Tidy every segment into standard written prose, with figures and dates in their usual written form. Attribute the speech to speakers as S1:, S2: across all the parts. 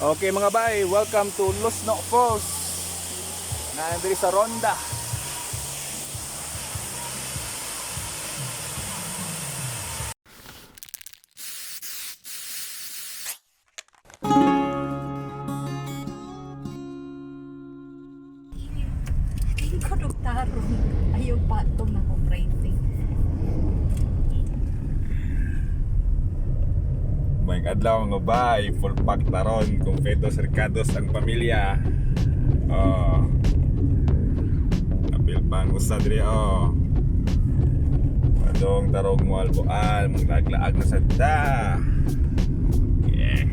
S1: Okay mga bay, welcome to Lusno Falls. Nandiri sa Ronda.
S2: Hindi ko doktaron. Ayaw patong na operating.
S1: May adlaw mga bay, full pack taron, kumpleto serkados ang pamilya. Oh. Apil pang usa diri oh. Padong tarong mo albual, maglaag-laag na sadta. Yeah.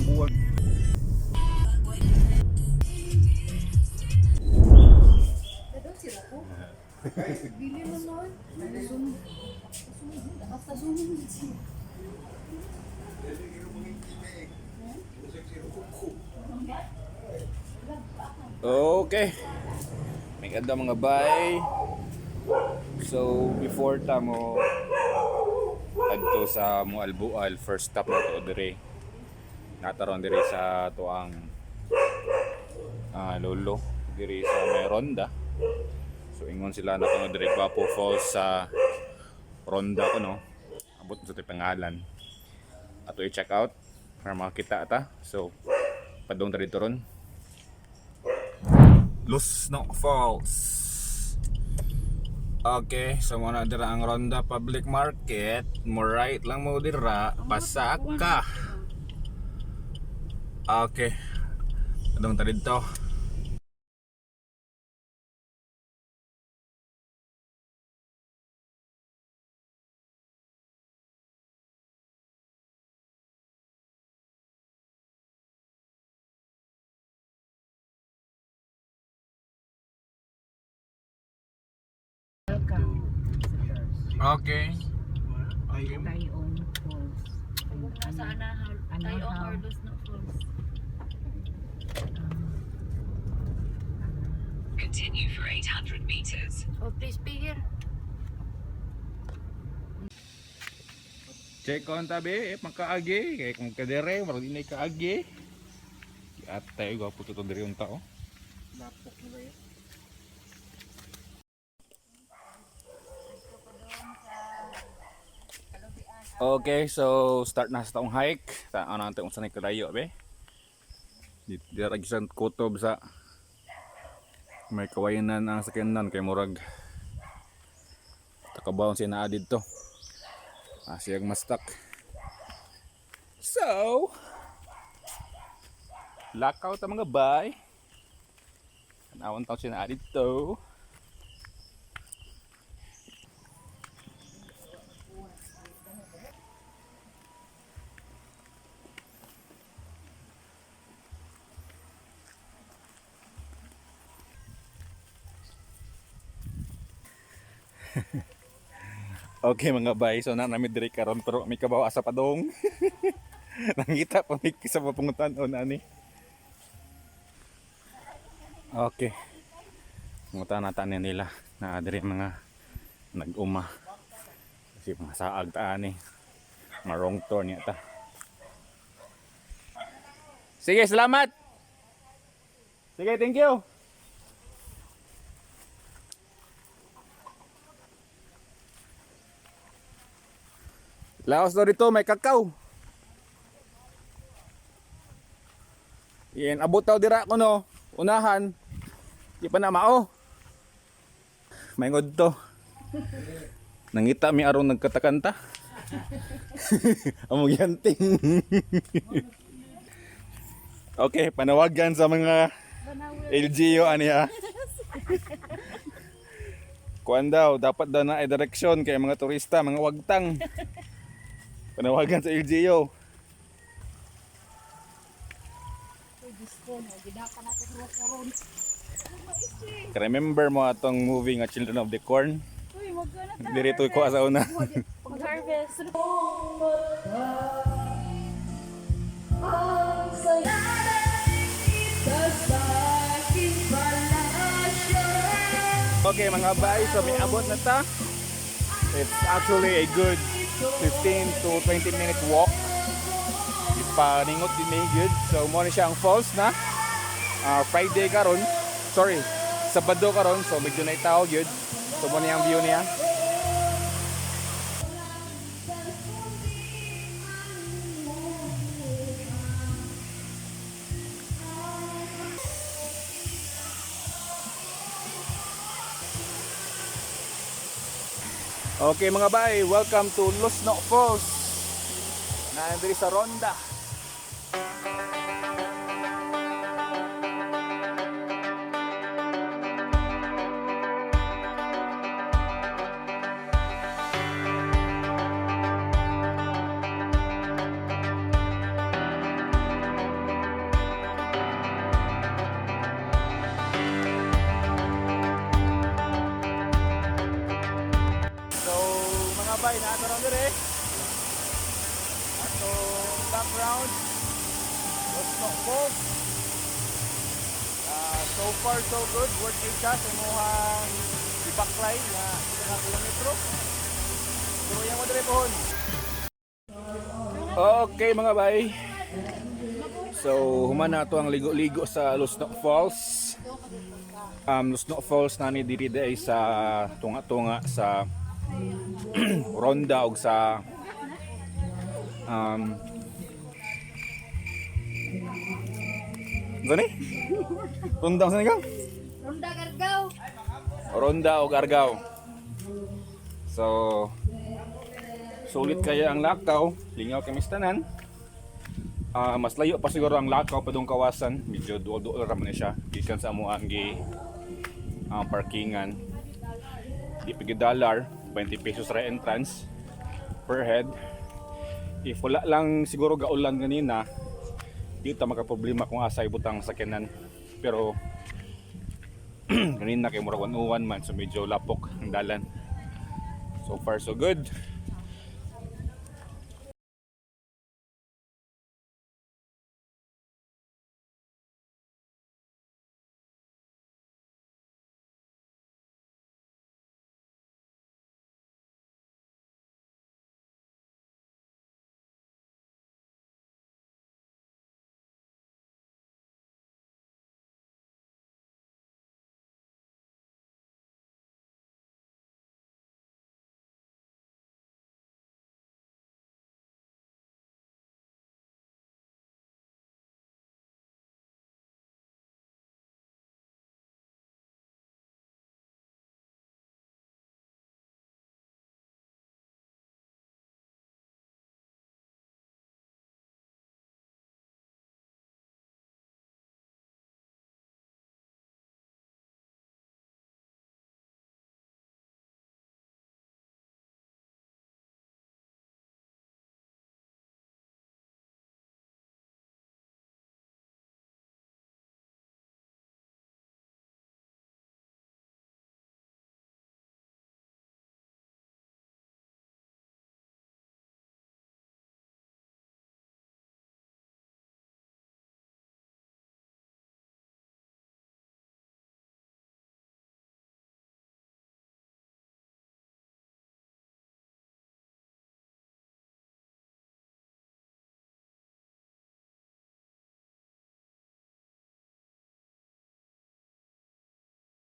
S1: Buwan.
S2: Dadon sila ko. Bili mo noon. Basta sumunod siya.
S1: Okay. May ganda mga bay. So before ta mo adto sa mo albual, first stop na to dire. Nataron dire sa tuang lolo dire sa may Ronda. So ingon sila na kuno dire Guapo Falls sa Ronda ko no. Abot sa ti pangalan. Ato i-check out para makita ta. So padong ta dito ron. Lusno Falls. Okay, so muna dira ang Ronda Public Market. Mo right lang mo dira, pasaka. Okay. Padong ta dito.
S2: Welcome.
S1: Okay.
S2: Tayong Falls.
S3: Sa Anahal, Tayong or Lusno Falls.
S4: Continue for 800 meters.
S3: Oh, please pay here.
S1: Check on tabi, pangkaagi. Kaya kung kadere, marang di na kaagi. At tayo, gwapo to diri yung tao.
S2: Lapok na ba yun?
S1: Okay, so start na sa taong hike. Ano natin kung saan kalayo, be? Dito isang kutob sa may kawayanan ang sakyanan kay murag takabawon siya na dito. Siyang mastak. So, lakaw ta mga bay. Anawan taon siya na dito. Okay mga bay, so na namin diri karon pero may kabawa sa padong. Nangita pa may sa papungutan o nani. Okay. Mungutan na tanin nila na diri mga nag-uma. Kasi mga saag taan ni. Marong tour niya ta. Sige, salamat. Sige, thank you. Laos daw dito, may kakao. Yan, abot daw dira ko no. Unahan. Di pa na mao. May ngod to. Nangita mi aron nagkatakanta. Among yanting. Okay, panawagan sa mga LGU aniya. Kuan daw, dapat daw na direksyon kay mga turista, mga wagtang. Panawagan sa LGU. Remember mo atong movie nga Children of the Corn?
S2: Uy, wag ka na.
S1: Dirito ko sa una.
S2: Pag-harvest. Ang saya isa sa aking palasyo.
S1: Okay mga bay, so may abot na ta. It's actually a good 15 to 20 minute walk. Ipaningot din may good. So mo na siya ang falls na Friday karon. Sorry, Sabado karon. So medyo na itaw good. So mo na yung view niya. Okay mga bay, welcome to Lusno Falls. Nandiri sa Ronda. So mga bay, naataron dire. Ato background Lusno Falls. So far so good, worth it ka sa imuhang ibaklay na 1 kilometro. Pero yan mo dire pohon. Okay mga bay. So human na to ang ligo-ligo sa Lusno Falls. Lusno Falls nani diri ay sa tunga-tunga sa Ronda og sa Gani? Ronda sa nigang?
S2: Ronda Gargaw.
S1: Ronda og Argao. So sulit kaya ang lakaw, lingaw kami sa tanan. Mas layo pa siguro ang lakaw padung kawasan, medyo duol-duol ra man siya gikan sa amo ang parkingan. Di pigi dollar, 20 pesos ra entrance per head. If wala lang siguro gaulan ganina, di ta makaproblema kung asa ibutang sakyanan. Pero ganina kay murag 101 man, so medyo lapok ang dalan. So far so good.